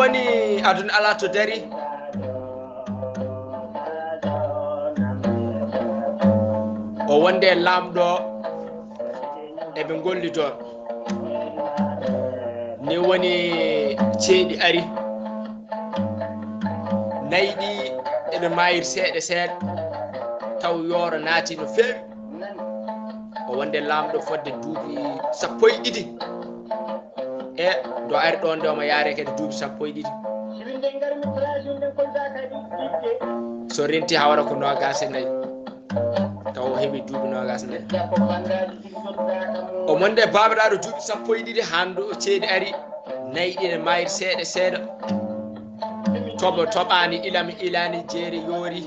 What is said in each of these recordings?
woni aduna ala to dari o wonde lamɗo eɓe gollidon ni woni ceeɗi ari nayi ɗi eɓe mayir seeɗa seeɗa taw yooro naati no feewi o wonde lamɗo fodde duuɓi 12 e do ari ɗon nde omo yaare kadi duuɓi 12 so renti ha wara ko 24 taw o heeɓi duuɓi 24 o monde babaɗaɗo duuɓi 12 hande o ceeɗi ari nayi ɗi ne mayir seeɗa seeɗa toɓani ilami ilani jeeri yoori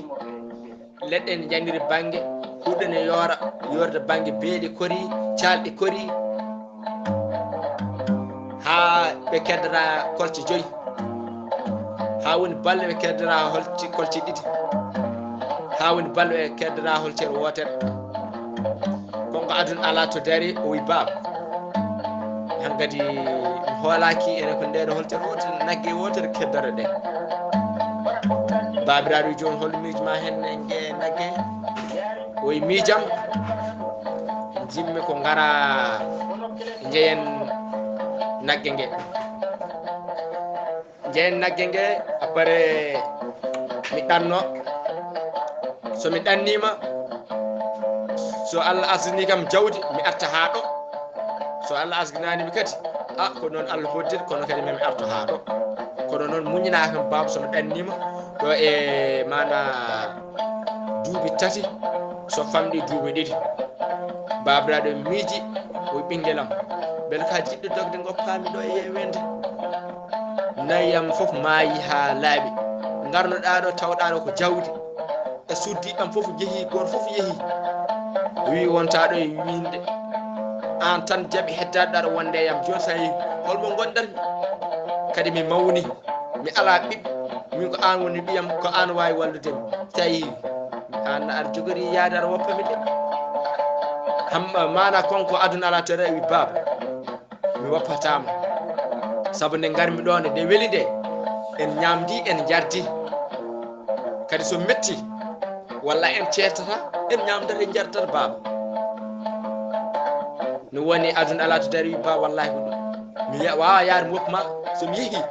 leɗɗe ne janniri banggue huɗo ne yoora yorde banggue beeɗi kori calɗi kori ha ɓe keddora kolce 5 ha woni balɗe ɓe keddora kolce 2 ha woni balɗe ɓe keddora holcere wotere konko aduna ala to dari o wi baba hankadi hoolaki ene ko ndeɗo holcere wotere naggue wotere keddora ɗe babiraɗo wi joni hol miijo ma hen nge naggue o wi miijam jimmi ko gara jeeyen naggue nge jeeyen naggue nge après mi ɗanno somi ɗannima so Allah asgani kam jawdi mi arta ha ɗo so Allah asgananimi kadi ko noon Allah hoddir kono kadi mami arta ha ɗo kono noon muñina kam baba somi ɗannima ɗo e mana duuɓi 3 so famɗi duuɓi 2 babiraɗo miiji o ɓinguelam beele ka jiɗɗo dogde goppami ɗo e yewende nayiyam foof maayi ha laaɓi garnoɗa ɗo tawɗa ɗo ko jawdi e suddi ɗam foof jeehi goto foof yeehi wi wonta ɗo e winde an tan jaaɓi heddaɗo ɗo wonde yam joni sa yeehi holmo gonɗanmi kadi mi mawni mi ala ɓiɓɓe min ko an woni ɓiyam ko an wawi walludemi tawi an aɗa jogori yaade aɗa woppami de mana konko aduna ala to wi baba mi woppatama saabu nde garmi ɗo nde weeli nde en ñamdi en jardi kadi so metti walla en ceetata en ñamdata en jardata baba no woni aduna ala to dari wi baba wallahi ko ɗum mi wawa yaade mi woppama somi yeehi